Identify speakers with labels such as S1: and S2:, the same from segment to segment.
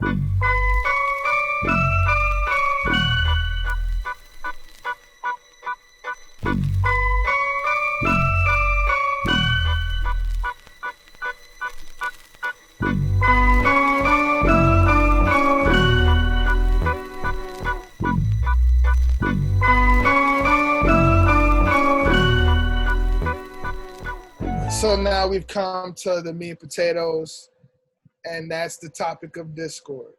S1: So now we've come to the meat and potatoes, and that's the topic of Discord.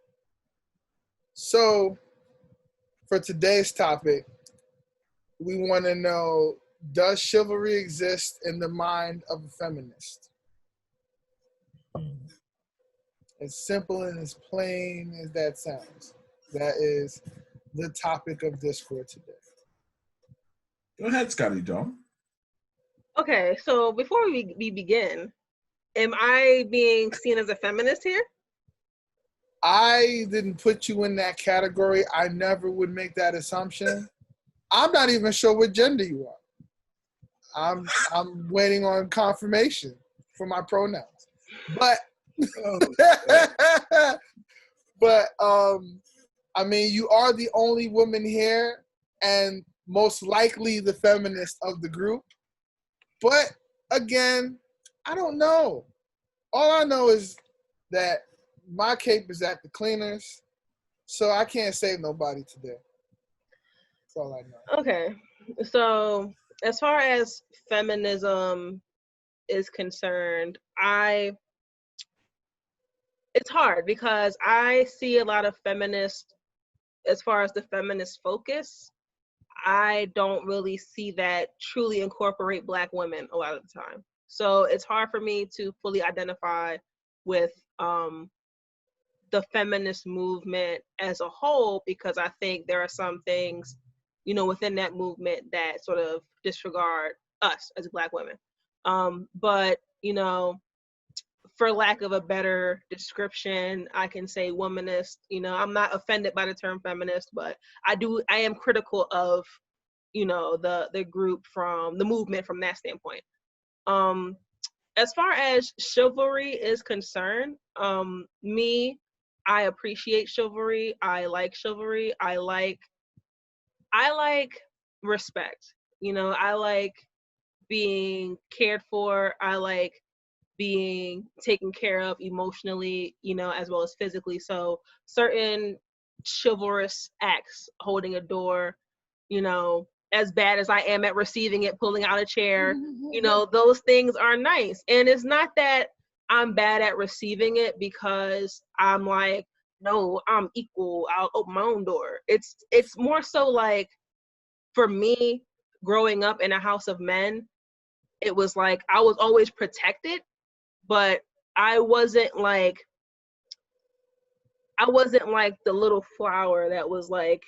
S1: So for today's topic, we want to know, does chivalry exist in the mind of a feminist? As simple and as plain as that sounds. That is the topic of Discord today.
S2: Go ahead, Scotty Dome.
S3: Okay, so before we begin, am I being seen as a feminist here?
S1: I didn't put you in that category. I never would make that assumption. I'm not even sure what gender you are. I'm waiting on confirmation for my pronouns. But I mean, you are the only woman here and most likely the feminist of the group. But again, I don't know. All I know is that my cape is at the cleaners, so I can't save nobody today. That's all I know.
S3: Okay, so as far as feminism is concerned, it's hard because I see a lot of feminists, as far as the feminist focus, I don't really see that truly incorporate Black women a lot of the time. So it's hard for me to fully identify with the feminist movement as a whole, because I think there are some things, within that movement that sort of disregard us as Black women. But, for lack of a better description, I can say womanist. I'm not offended by the term feminist, but I am critical of, the group from the movement from that standpoint. As far as chivalry is concerned, I appreciate chivalry. I like chivalry. I like respect. I like being cared for. I like being taken care of emotionally, as well as physically. So certain chivalrous acts, holding a door, as bad as I am at receiving it, pulling out a chair, those things are nice. And it's not that I'm bad at receiving it because I'm like, no, I'm equal, I'll open my own door. It's more so like, for me, growing up in a house of men, it was like I was always protected, but I wasn't like the little flower that was like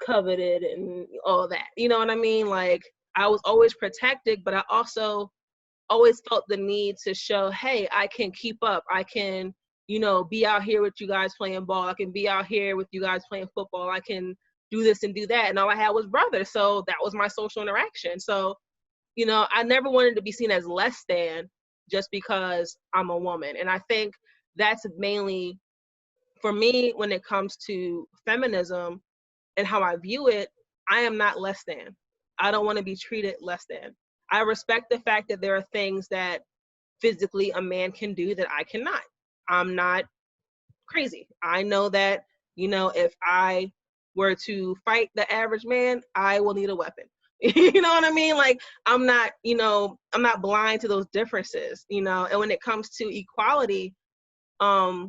S3: coveted and all that. You know what I mean? Like, I was always protected, but I also always felt the need to show, hey, I can keep up. I can, be out here with you guys playing ball. I can be out here with you guys playing football. I can do this and do that. And all I had was brothers. So that was my social interaction. So, I never wanted to be seen as less than just because I'm a woman. And I think that's mainly, for me, when it comes to feminism and how I view it, I am not less than. I don't want to be treated less than. I respect the fact that there are things that physically a man can do that I cannot. I'm not crazy. I know that, if I were to fight the average man, I will need a weapon. You know what I mean? Like, I'm not blind to those differences, and when it comes to equality, I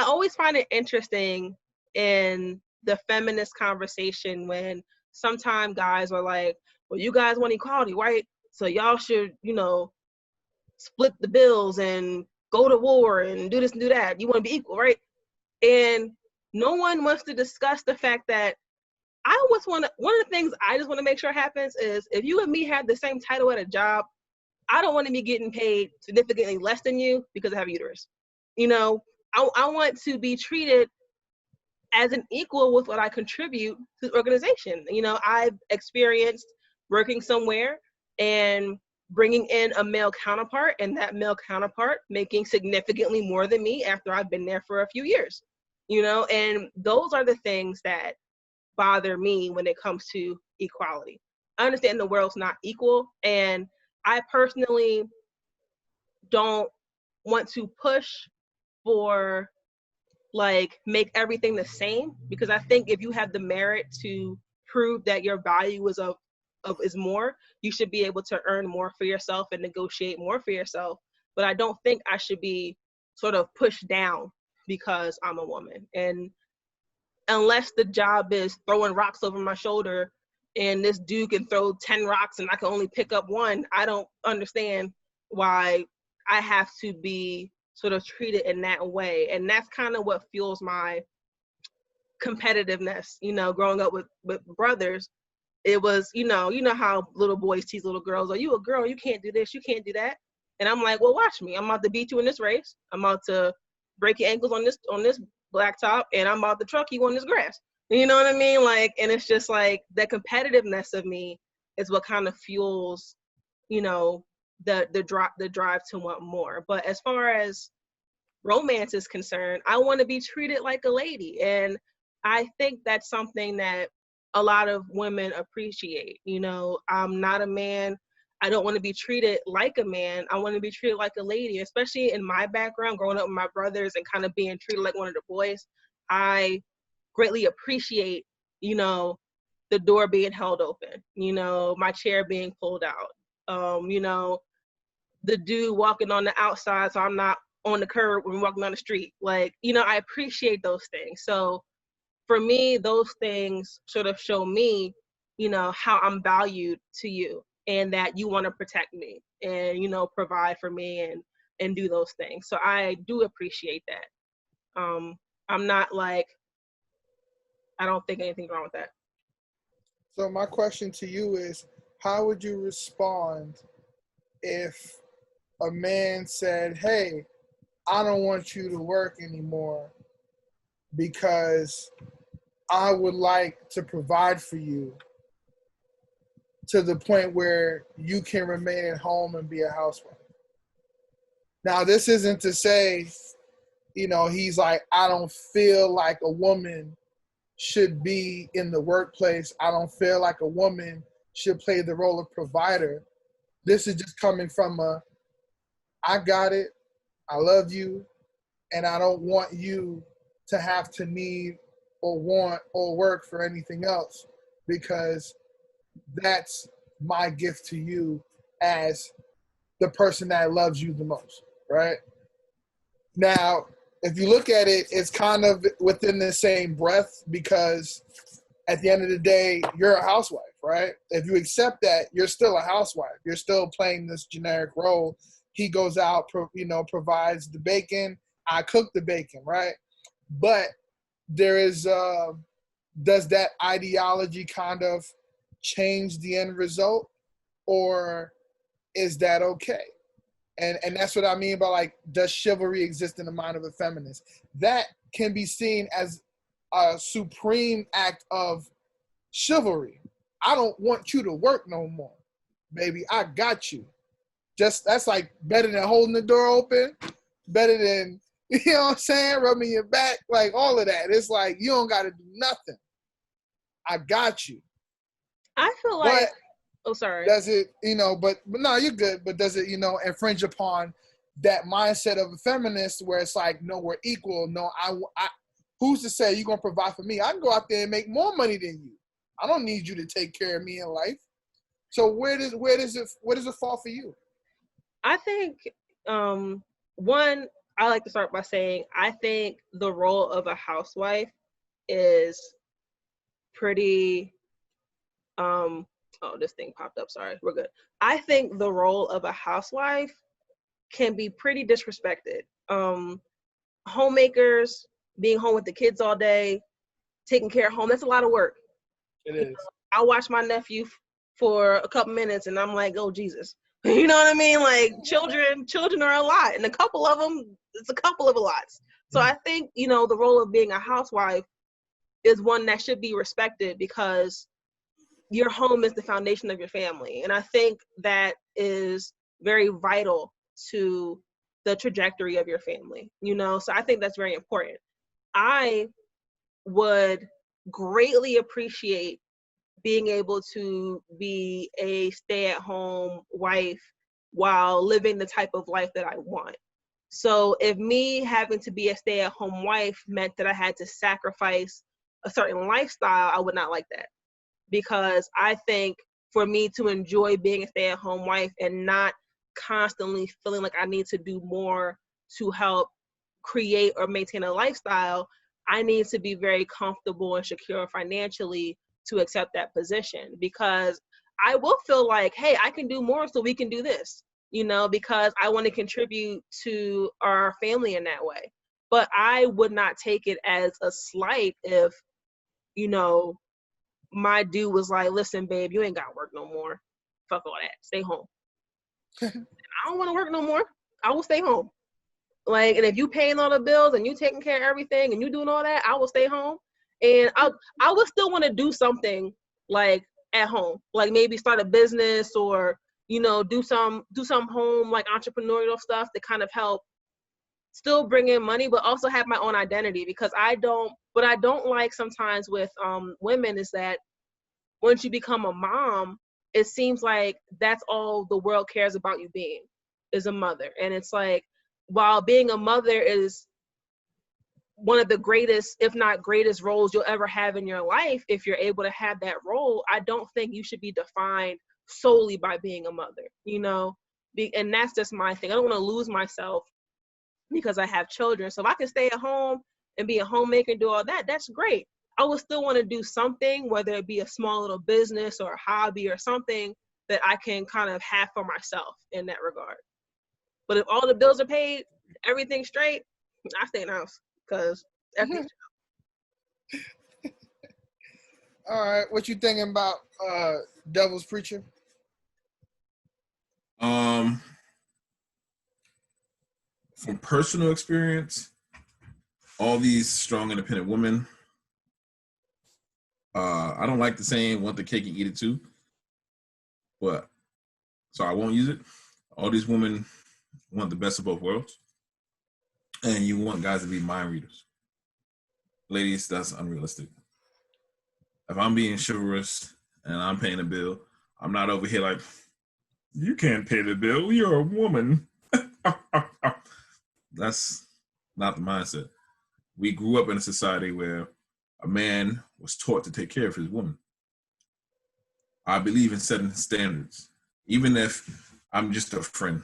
S3: always find it interesting in the feminist conversation when sometimes guys are like, well, you guys want equality, right? So y'all should, split the bills and go to war and do this and do that. You want to be equal, right? And no one wants to discuss the fact that one of the things I just want to make sure happens is, if you and me have the same title at a job, I don't want to be getting paid significantly less than you because I have a uterus. I want to be treated as an equal with what I contribute to the organization. I've experienced working somewhere and bringing in a male counterpart and that male counterpart making significantly more than me after I've been there for a few years, you know, and those are the things that bother me when it comes to equality. I understand the world's not equal, and I personally don't want to push for like make everything the same, because I think if you have the merit to prove that your value is more, you should be able to earn more for yourself and negotiate more for yourself. But I don't think I should be sort of pushed down because I'm a woman. And unless the job is throwing rocks over my shoulder and this dude can throw 10 rocks and I can only pick up one, I don't understand why I have to be sort of treated in that way. And that's kind of what fuels my competitiveness, you know, growing up with brothers. It was, you know how little boys tease little girls, are you a girl? You can't do this, you can't do that. And I'm like, well, watch me. I'm about to beat you in this race. I'm about to break your ankles on this blacktop, and I'm about to truck you on this grass. You know what I mean? Like, and it's just like the competitiveness of me is what kind of fuels, you know, the drive to want more. But as far as romance is concerned, I want to be treated like a lady. And I think that's something that a lot of women appreciate. You know, I'm not a man. I don't want to be treated like a man. I want to be treated like a lady, especially in my background, growing up with my brothers and kind of being treated like one of the boys. I greatly appreciate, you know, the door being held open, you know, my chair being pulled out, you know, the dude walking on the outside so I'm not on the curb when walking down the street. Like, you know, I appreciate those things. So for me, those things sort of show me, you know, how I'm valued to you and that you want to protect me and, you know, provide for me and do those things. So I do appreciate that. I'm not like, I don't think anything's wrong with that.
S1: So my question to you is, how would you respond if a man said, hey, I don't want you to work anymore because I would like to provide for you to the point where you can remain at home and be a housewife? Now, this isn't to say, you know, he's like, I don't feel like a woman should be in the workplace. I don't feel like a woman should play the role of provider. This is just coming from I got it, I love you, and I don't want you to have to need or want or work for anything else, because that's my gift to you as the person that loves you the most, right? Now, if you look at it, it's kind of within the same breath, because at the end of the day, you're a housewife, right? If you accept that, you're still a housewife. You're still playing this generic role. He goes out, provides the bacon. I cook the bacon, right? But there is, does that ideology kind of change the end result, or is that okay? And that's what I mean by, like, does chivalry exist in the mind of a feminist? That can be seen as a supreme act of chivalry. I don't want you to work no more, baby. I got you. Just, that's like better than holding the door open, better than, you know what I'm saying, rubbing your back, like all of that. It's like, you don't got to do nothing. I got you.
S3: I feel like, oh, sorry.
S1: Does it, you know, but no, you're good. But does it, you know, infringe upon that mindset of a feminist where it's like, no, we're equal. No, I who's to say you're going to provide for me? I can go out there and make more money than you. I don't need you to take care of me in life. So where does it fall for you?
S3: I think, one, I like to start by saying, I think the role of a housewife is pretty, oh, this thing popped up, sorry, we're good. I think the role of a housewife can be pretty disrespected. Homemakers, being home with the kids all day, taking care of home, that's a lot of work.
S1: It is.
S3: I watch my nephew for a couple minutes and I'm like, oh, Jesus. You know what I mean? Like, children are a lot, and a couple of them, it's a couple of a lots. So I think, you know, the role of being a housewife is one that should be respected, because your home is the foundation of your family. And I think that is very vital to the trajectory of your family, you know? So I think that's very important. I would greatly appreciate being able to be a stay-at-home wife while living the type of life that I want. So if me having to be a stay-at-home wife meant that I had to sacrifice a certain lifestyle, I would not like that. Because I think for me to enjoy being a stay-at-home wife and not constantly feeling like I need to do more to help create or maintain a lifestyle, I need to be very comfortable and secure financially to accept that position, because I will feel like, hey, I can do more so we can do this, you know, because I want to contribute to our family in that way. But I would not take it as a slight if, you know, my dude was like, listen, babe, you ain't got to work no more. Fuck all that. Stay home. I don't want to work no more. I will stay home. Like, and if you paying all the bills and you taking care of everything and you doing all that, I will stay home. And I would still want to do something like at home, like maybe start a business or, you know, do some home like entrepreneurial stuff to kind of help still bring in money, but also have my own identity. Because what I don't like sometimes with women is that once you become a mom, it seems like that's all the world cares about you being, is a mother. And it's like, while being a mother is one of the greatest, if not greatest, roles you'll ever have in your life, if you're able to have that role, I don't think you should be defined solely by being a mother, you know? And that's just my thing. I don't want to lose myself because I have children. So if I can stay at home and be a homemaker and do all that, that's great. I would still want to do something, whether it be a small little business or a hobby or something that I can kind of have for myself in that regard. But if all the bills are paid, everything's straight, I stay in the house because everything's
S1: All right, what you thinking about Devil's Preacher?
S2: From personal experience, all these strong, independent women, I don't like the saying, want the cake and eat it too, but so I won't use it. All these women want the best of both worlds, and you want guys to be mind readers. Ladies, that's unrealistic. If I'm being chivalrous and I'm paying a bill, I'm not over here like, you can't pay the bill, you're a woman. That's not the mindset. We grew up in a society where a man was taught to take care of his woman. I believe in setting standards. Even if I'm just a friend,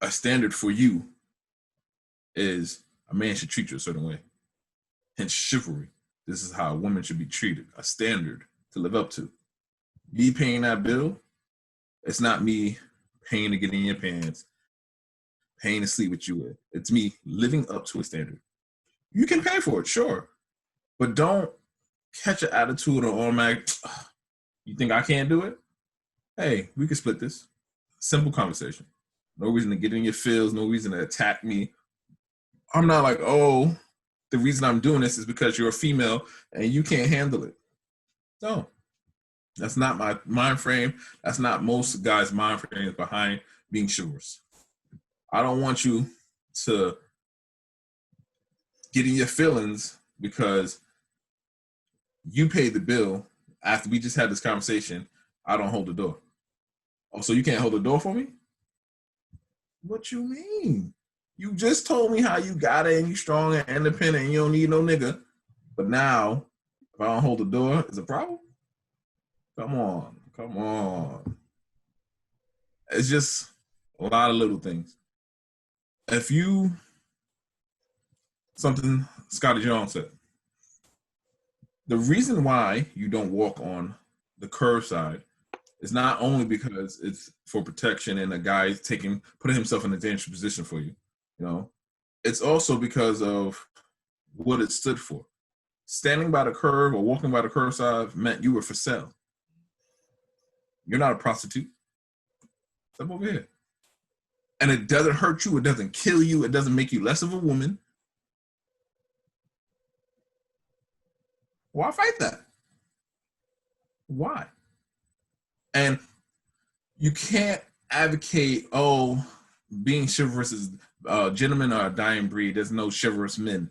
S2: a standard for you is a man should treat you a certain way. Hence chivalry. This is how a woman should be treated, a standard to live up to. Me paying that bill, it's not me paying to get in your pants, paying to sleep with you with. It's me living up to a standard. You can pay for it, sure. But don't catch an attitude or automatic, you think I can't do it? Hey, we can split this. Simple conversation. No reason to get in your feels, no reason to attack me. I'm not like, oh, the reason I'm doing this is because you're a female and you can't handle it. No. That's not my mind frame. That's not most guys' mind frames behind being chivalrous. I don't want you to get in your feelings because you paid the bill after we just had this conversation. I don't hold the door. Oh, so you can't hold the door for me? What you mean? You just told me how you got it and you strong and independent and you don't need no nigga. But now, if I don't hold the door, is a problem? Come on. It's just a lot of little things. If you, something Scotty Jones said, the reason why you don't walk on the curve side is not only because it's for protection and a guy is putting himself in a dangerous position for you, you know, it's also because of what it stood for. Standing by the curve or walking by the curve side meant you were for sale. You're not a prostitute. Step over here. And it doesn't hurt you. It doesn't kill you. It doesn't make you less of a woman. Why fight that? Why? And you can't advocate, being chivalrous is gentlemen are a dying breed. There's no chivalrous men,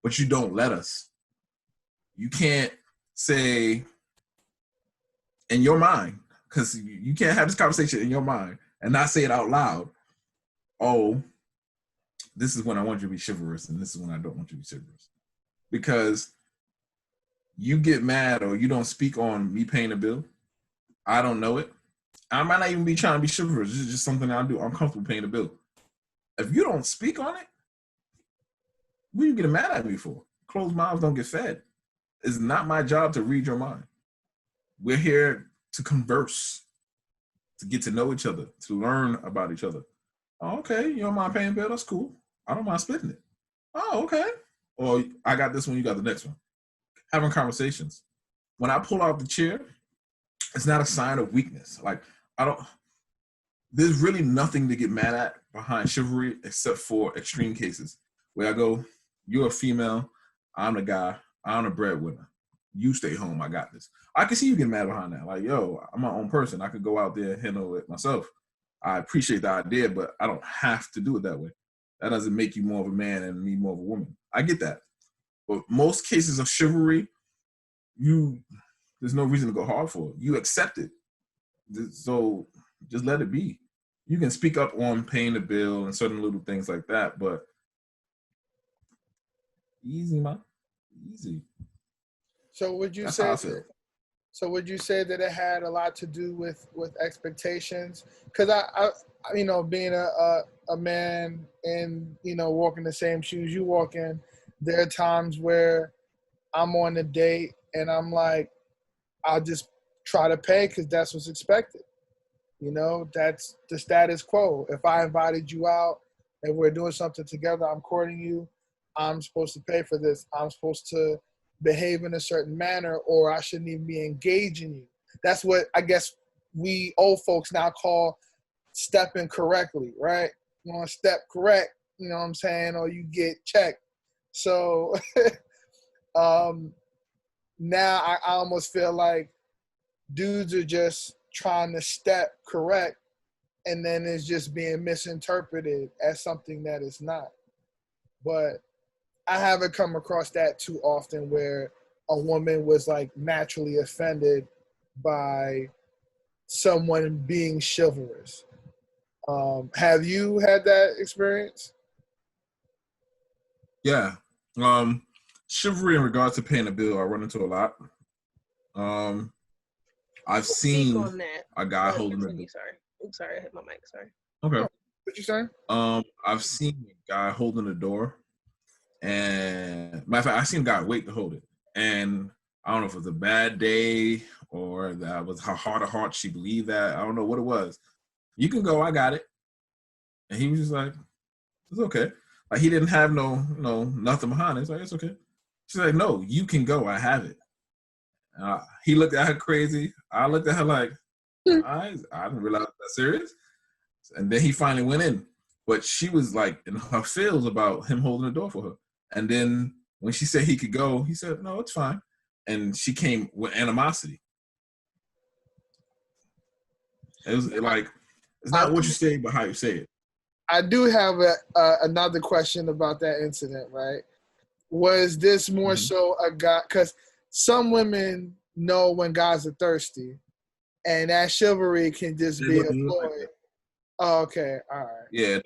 S2: but you don't let us. You can't say in your mind, because you can't have this conversation in your mind and not say it out loud. Oh, this is when I want you to be chivalrous, and this is when I don't want you to be chivalrous. Because you get mad or you don't speak on me paying a bill. I don't know it. I might not even be trying to be chivalrous. This is just something I do. I'm comfortable paying a bill. If you don't speak on it, what are you getting mad at me for? Closed mouths don't get fed. It's not my job to read your mind. We're here to converse, to get to know each other, to learn about each other. Oh, okay, you don't mind paying a bill? That's cool. I don't mind splitting it. Oh, okay. Or I got this one, you got the next one. Having conversations. When I pull out the chair, it's not a sign of weakness. Like, there's really nothing to get mad at behind chivalry except for extreme cases where I go, you're a female, I'm the guy, I'm the breadwinner. You stay home, I got this. I can see you getting mad behind that. Like, yo, I'm my own person. I could go out there and handle it myself. I appreciate the idea, but I don't have to do it that way. That doesn't make you more of a man and me more of a woman. I get that. But most cases of chivalry, there's no reason to go hard for it. You accept it. So just let it be. You can speak up on paying the bill and certain little things like that, but easy, man. Easy.
S1: So would you say that it had a lot to do with expectations? Because I being a man and walking the same shoes you walk in, there are times where I'm on a date and I'm like, I'll just try to pay because that's what's expected. That's the status quo. If I invited you out and we're doing something together, I'm courting you, I'm supposed to pay for this. I'm supposed to behave in a certain manner, or I shouldn't even be engaging you. That's what I guess we old folks now call stepping correctly, right? You want to step correct, you know what I'm saying, or you get checked. So now I almost feel like dudes are just trying to step correct, and then it's just being misinterpreted as something that it's not. But I haven't come across that too often where a woman was like naturally offended by someone being chivalrous. Have you had that experience?
S2: Yeah. Chivalry in regards to paying a bill, I run into a lot. I've seen
S3: on that.
S2: A guy holding a
S3: Sorry, I hit my mic. Sorry.
S2: Okay.
S1: What you saying?
S2: I've seen a guy holding the door, and matter of fact, I seen a guy wait to hold it, and I don't know if it was a bad day or that was her heart of heart. She believed that. I don't know what it was. You can go. I got it. And he was just like, it's okay. Like he didn't have nothing behind it. It's like, it's okay. She's like, no, you can go. I have it. He looked at her crazy. I looked at her like, I didn't realize that serious. And then he finally went in. But she was like in her feels about him holding the door for her. And then when she said he could go, he said, no, it's fine. And she came with animosity. It was like, it's not what you say, but how you say it.
S1: I do have another question about that incident, right? Was this more so a guy? Because some women know when guys are thirsty, and that chivalry can just be employed. Like oh, okay, all right.
S2: Yeah.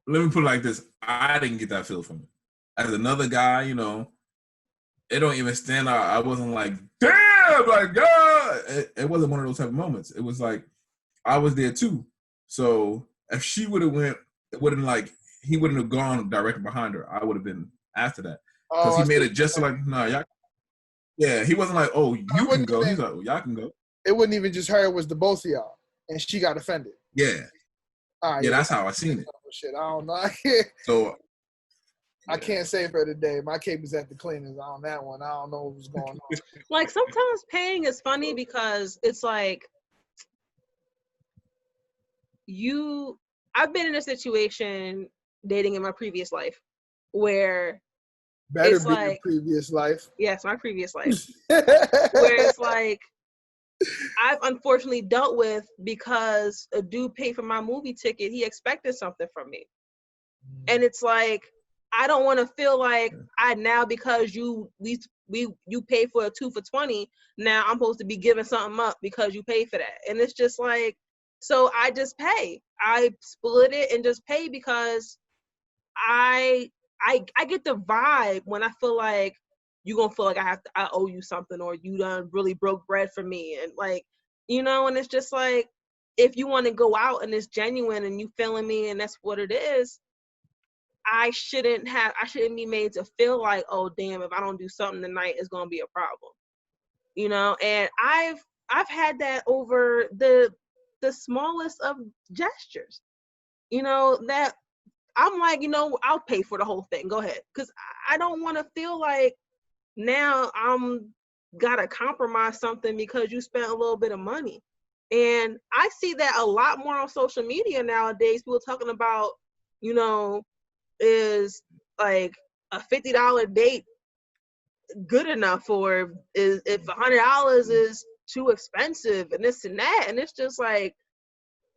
S2: Let me put it like this. I didn't get that feel from it. As another guy, it don't even stand out. I wasn't like, damn, like, God. It wasn't one of those type of moments. It was like, I was there too. So if she would have went, it wouldn't like, he wouldn't have gone directly behind her. I would have been after that. Because he made it just like, nah, y'all. Yeah, he wasn't like, oh, you can go. He's like, oh, y'all can go.
S1: It wasn't even just her, it was the both of y'all. And she got offended.
S2: Yeah. Yeah, that's how I seen it.
S1: Shit, I don't know. I can't say for today. My cape is at the cleaners on that one. I don't know what's going on.
S3: Like sometimes paying is funny because it's like I've been in a situation dating in my previous life where
S1: better
S3: it's
S1: be like, your previous life.
S3: Yes, my previous life. Where it's like I've unfortunately dealt with because a dude paid for my movie ticket. He expected something from me. And it's like, I don't want to feel like I now, because you pay for a 2 for $20, now I'm supposed to be giving something up because you pay for that. And it's just like, so I just pay. I split it and just pay because I get the vibe when I feel like you're gonna feel like I owe you something, or you done really broke bread for me, and like, you know, and it's just like, if you want to go out and it's genuine and you feeling me and that's what it is, I shouldn't be made to feel like, oh damn, if I don't do something tonight, it's gonna be a problem, you know. And I've had that over the smallest of gestures, you know, that I'm like, you know, I'll pay for the whole thing. Go ahead. Because I don't want to feel like now I'm gotta compromise something because you spent a little bit of money. And I see that a lot more on social media nowadays. People talking about, you know, is like a $50 date good enough, or is if $100 is too expensive, and this and that. And it's just like,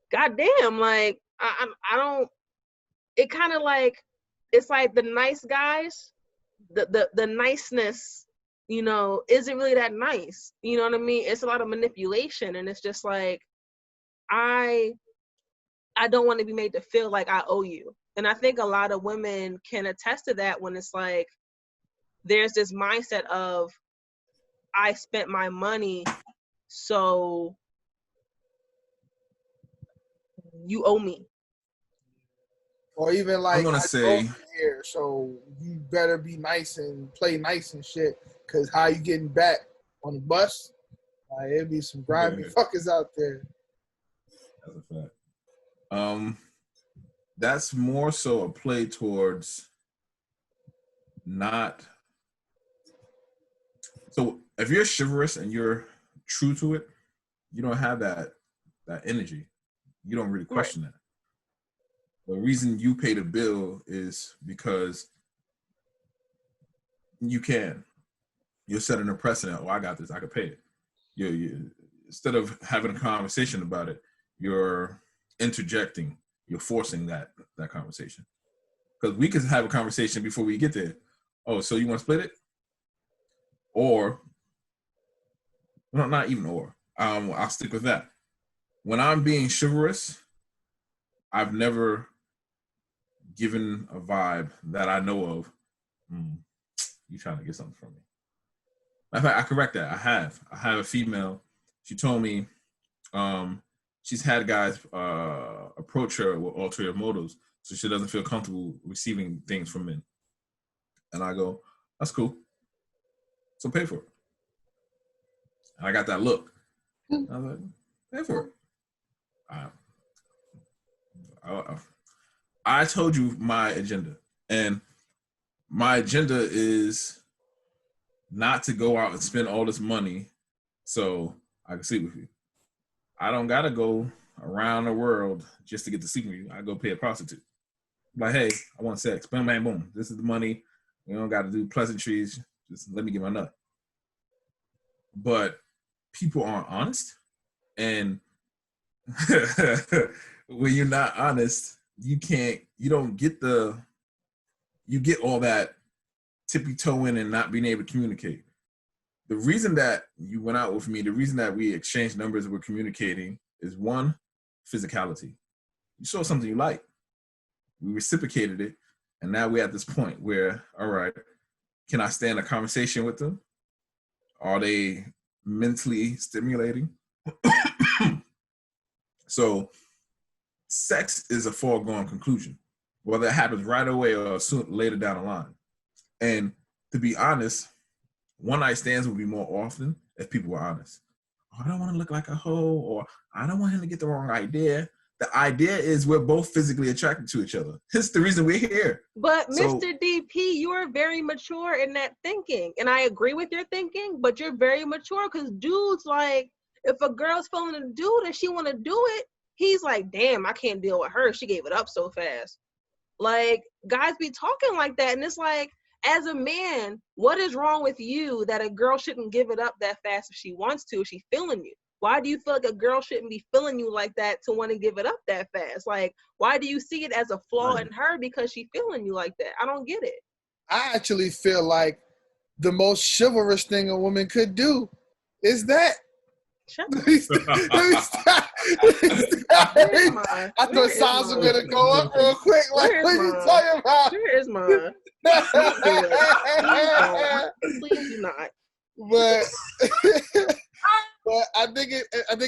S3: goddamn, like I don't. It kind of like, it's like the nice guys, the niceness, you know, isn't really that nice. You know what I mean? It's a lot of manipulation, and it's just like, I don't want to be made to feel like I owe you. And I think a lot of women can attest to that, when it's like, there's this mindset of, I spent my money, so you owe me.
S1: Or even like,
S2: I'm gonna
S1: I drove
S2: say,
S1: you here, so you better be nice and play nice and shit. Cause how you getting back on the bus? Like, it'd be some grimy fuckers out there.
S2: that's a fact. That's more so a play towards not. So if you're chivalrous and you're true to it, you don't have that energy. You don't really question that. The reason you pay the bill is because you can. You're setting a precedent. Oh, I got this. I can pay it. You instead of having a conversation about it, you're interjecting. You're forcing that conversation. Because we could have a conversation before we get there. Oh, so you want to split it? Or, no, not even or. I'll stick with that. When I'm being chivalrous, I've never given a vibe that I know of. You trying to get something from me? In fact, I correct that. I have a female. She told me she's had guys approach her with ulterior motives, so she doesn't feel comfortable receiving things from men. And I go, that's cool. So pay for it. And I got that look. I was like, pay for it. I told you my agenda. And my agenda is not to go out and spend all this money so I can sleep with you. I don't got to go around the world just to get to sleep with you. I go pay a prostitute. Like, hey, I want sex. Boom, bang, boom. This is the money. We don't got to do pleasantries. Just let me get my nut. But people aren't honest. And when you're not honest, you get all that tippy-toeing and not being able to communicate. The reason that you went out with me, the reason that we exchanged numbers and we're communicating is, one, physicality. You saw something you like. We reciprocated it. And now we're at this point where, all right, can I stand a conversation with them? Are they mentally stimulating? So sex is a foregone conclusion, whether it happens right away or later down the line. And to be honest, one night stands would be more often if people were honest. Oh, I don't want to look like a hoe, or I don't want him to get the wrong idea. The idea is we're both physically attracted to each other. That's the reason we're here.
S3: But so, Mr. DP, you are very mature in that thinking. And I agree with your thinking, but you're very mature, because dudes, like, if a girl's feeling a dude and she want to do it, he's like, damn, I can't deal with her. She gave it up so fast. Like, guys be talking like that. And it's like, as a man, what is wrong with you that a girl shouldn't give it up that fast if she wants to, if she's feeling you? Why do you feel like a girl shouldn't be feeling you like that to want to give it up that fast? Like, why do you see it as a flaw in her because she feeling you like that? I don't get it.
S1: I actually feel like the most chivalrous thing a woman could do is that. Let me stop. I thought sounds were gonna go up real quick. Like, what are you talking about?
S3: Where is mine? Don't do it. Please do not.
S1: But I think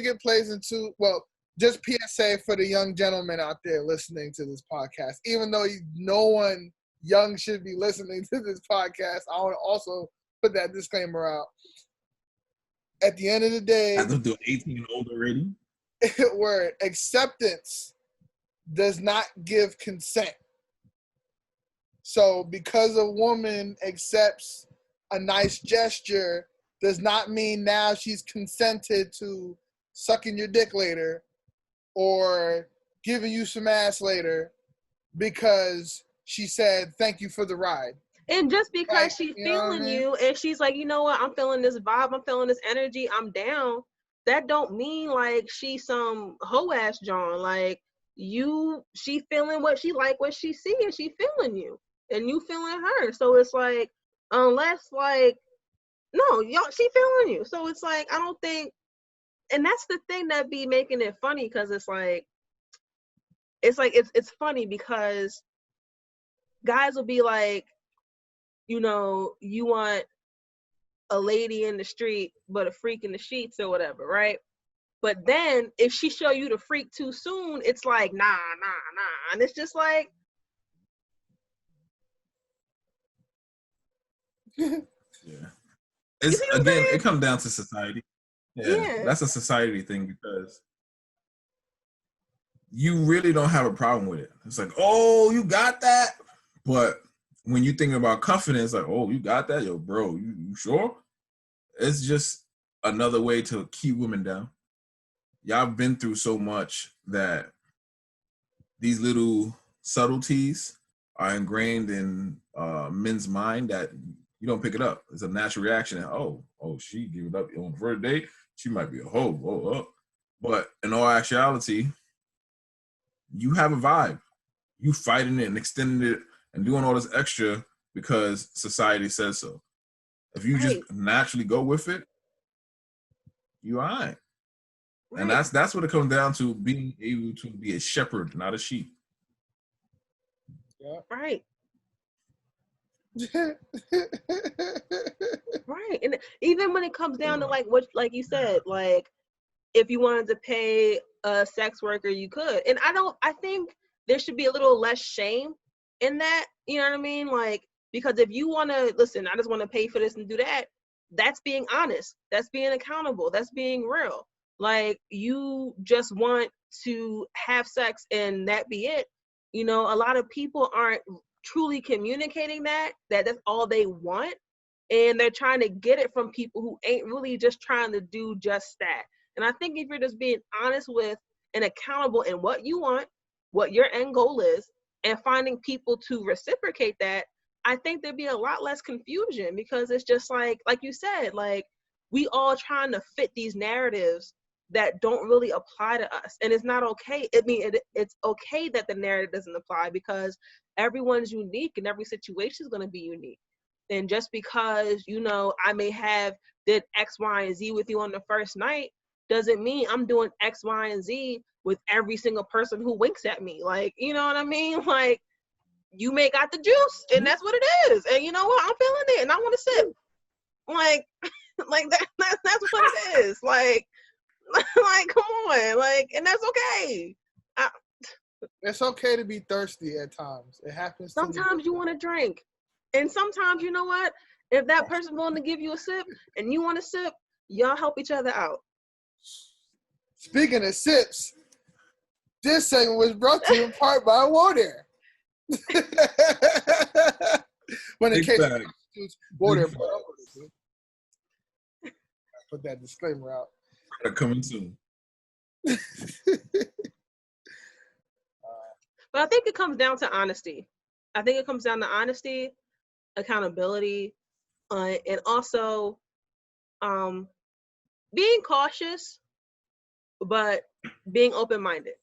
S1: it plays into, well, just PSA for the young gentlemen out there listening to this podcast. Even though no one young should be listening to this podcast, I want to also put that disclaimer out. At the end of the day,
S2: I don't do 18 and old already.
S1: Word, acceptance does not give consent. So because a woman accepts a nice gesture does not mean now she's consented to sucking your dick later or giving you some ass later because she said thank you for the ride.
S3: And just because she's feeling you and she's like, you know what, I'm feeling this vibe, I'm feeling this energy, I'm down, that don't mean like she's some hoe ass John. Like, she feeling what she like, what she see, and she feeling you and you feeling her. So it's like, unless like, no, y'all, she feeling you. So it's like, I don't think, and that's the thing that be making it funny, because it's funny because guys will be like, you know, you want a lady in the street but a freak in the sheets or whatever, right? But then if she show you the freak too soon, it's like nah, and it's just like
S2: yeah. It's again, it comes down to society. Yeah, that's a society thing, because you really don't have a problem with it. It's like, oh, you got that? But when you think about confidence, like, oh, you got that? Yo, bro, you sure? It's just another way to keep women down. Y'all been through so much that these little subtleties are ingrained in men's mind that you don't pick it up. It's a natural reaction. Oh, she gave it up on the first date. She might be a hoe. Oh. But in all actuality, you have a vibe. You fighting it and extending it and doing all this extra because society says so. If you just naturally go with it, you all right. And that's what it comes down to, being able to be a shepherd, not a sheep.
S1: Yeah.
S3: Right. Right. And even when it comes down to like what, like you said, like if you wanted to pay a sex worker, you could. And I think there should be a little less shame in that, you know what I mean? Like, because if you want to, listen, I just want to pay for this and do that, that's being honest. That's being accountable. That's being real. Like, you just want to have sex and that be it. You know, a lot of people aren't truly communicating that's all they want. And they're trying to get it from people who ain't really just trying to do just that. And I think if you're just being honest with and accountable in what you want, what your end goal is, and finding people to reciprocate that, I think there'd be a lot less confusion, because it's just like you said, like, we all trying to fit these narratives that don't really apply to us. And it's not okay. I mean, it's okay that the narrative doesn't apply, because everyone's unique and every situation is going to be unique. And just because, you know, I may have did X, Y, and Z with you on the first night doesn't mean I'm doing X, Y, and Z with every single person who winks at me. Like, you know what I mean? Like, you may got the juice, and that's what it is. And you know what? I'm feeling it, and I want to sip. Like, that's what it is. Like, come on. Like, and that's okay.
S1: It's okay to be thirsty at times. It happens.
S3: Sometimes you want to drink. And sometimes, you know what? If that person's willing to give you a sip and you want to sip, y'all help each other out.
S1: Speaking of sips, this segment was brought to you in part by water. When it came to water, put that disclaimer out.
S2: Coming soon.
S3: But I think it comes down to honesty. I think it comes down to honesty, accountability, and also being cautious but being open-minded.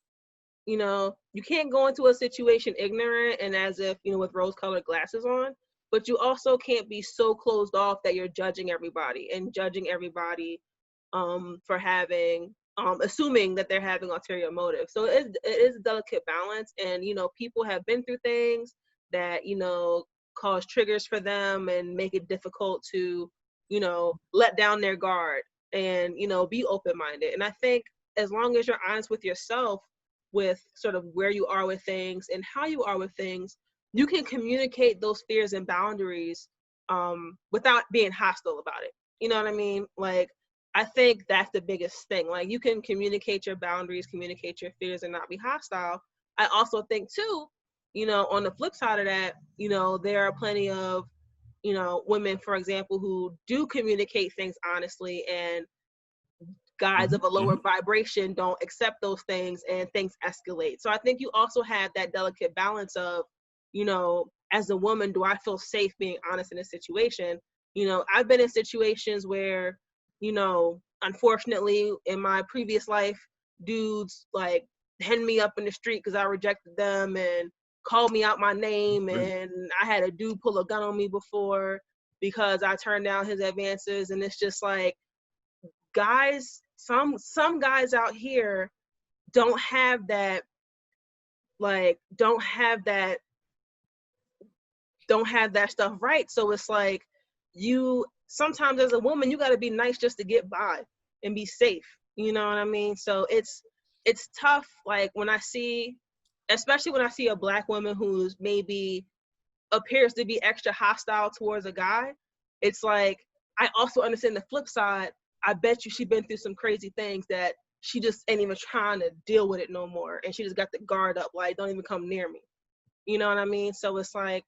S3: You know, you can't go into a situation ignorant and as if, you know, with rose-colored glasses on, but you also can't be so closed off that you're judging everybody for having assuming that they're having ulterior motives. So it is a delicate balance, and you know, people have been through things that, you know, cause triggers for them and make it difficult to, you know, let down their guard and, you know, be open-minded. And I think as long as you're honest with yourself, with sort of where you are with things and how you are with things, you can communicate those fears and boundaries without being hostile about it. You know what I mean? Like, I think that's the biggest thing. Like, you can communicate your boundaries, communicate your fears, and not be hostile. I also think too, you know, on the flip side of that, you know, there are plenty of, you know, women, for example, who do communicate things honestly, and guys of a lower vibration don't accept those things and things escalate. So I think you also have that delicate balance of, you know, as a woman, do I feel safe being honest in a situation? You know, I've been in situations where, you know, unfortunately in my previous life, dudes like hand me up in the street because I rejected them and called me out my name. And I had a dude pull a gun on me before because I turned down his advances. And it's just like, guys, some guys out here don't have that, like, don't have that stuff right. So it's like, you sometimes as a woman, you got to be nice just to get by and be safe. You know what I mean? So it's tough. Like, when I see, especially when I see a Black woman who's maybe appears to be extra hostile towards a guy, it's like, I also understand the flip side. I bet you she been through some crazy things that she just ain't even trying to deal with it no more. And she just got the guard up, like, don't even come near me. You know what I mean? So it's like,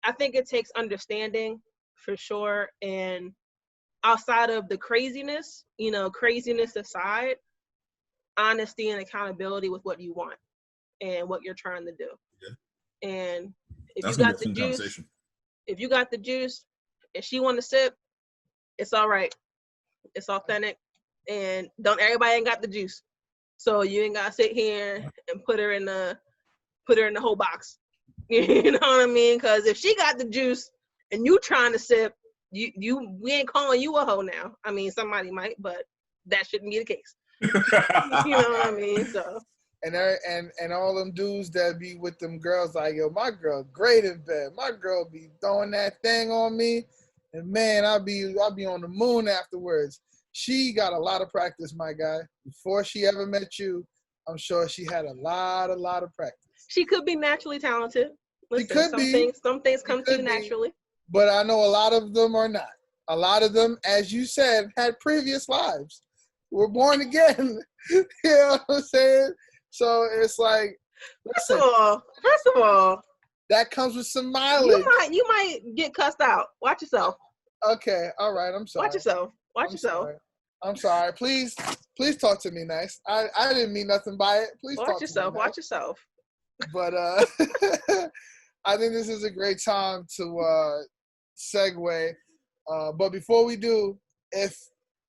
S3: I think it takes understanding for sure. And outside of the craziness, you know, craziness aside, honesty and accountability with what you want and what you're trying to do.
S2: Yeah.
S3: And if
S2: That's
S3: you
S2: gonna
S3: got
S2: be a
S3: the
S2: fun
S3: juice,
S2: conversation.
S3: if you got the juice and she want to sip, it's all right. It's authentic. And don't everybody ain't got the juice. So you ain't gotta sit here and put her in the whole box. You know what I mean? Because if she got the juice and you trying to sip, we ain't calling you a hoe now. I mean, somebody might, but that shouldn't be the case. You know what I mean? So.
S1: And all them dudes that be with them girls, like, yo, my girl great in bed. My girl be throwing that thing on me, and man, I'll be on the moon afterwards. She got a lot of practice, my guy. Before she ever met you, I'm sure she had a lot of practice.
S3: She could be naturally talented. Listen,
S1: she could be.
S3: Some things come to you naturally.
S1: But I know a lot of them are not. A lot of them, as you said, had previous lives. Were born again. You know what I'm saying? So it's like, listen,
S3: first of all,
S1: that comes with some mileage.
S3: You might get cussed out. Watch yourself.
S1: Okay, all right. I'm sorry.
S3: Watch yourself.
S1: I'm sorry. Please talk to me nice. I didn't mean nothing by it. Please talk to me nice.
S3: Watch yourself.
S1: But I think this is a great time to segue. But before we do, if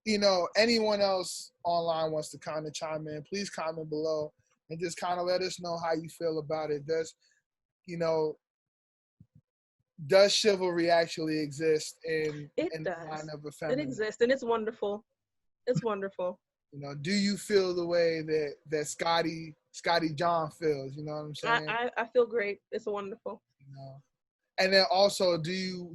S1: you know anyone else online wants to kind of chime in, please comment below and just kind of let us know how you feel about it. Does chivalry actually exist in the mind of a feminist?
S3: It exists, and it's wonderful. It's wonderful.
S1: You know, do you feel the way that Scotty John feels? You know what I'm saying?
S3: I feel great. It's wonderful.
S1: You know, and then also, do you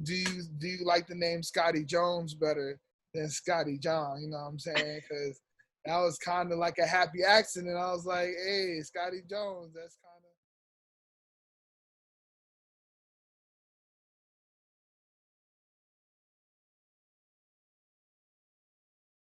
S1: like the name Scotty Jones better than Scotty John? You know what I'm saying? Because that was kind of like a happy accident. I was like, hey, Scotty Jones. That's kind of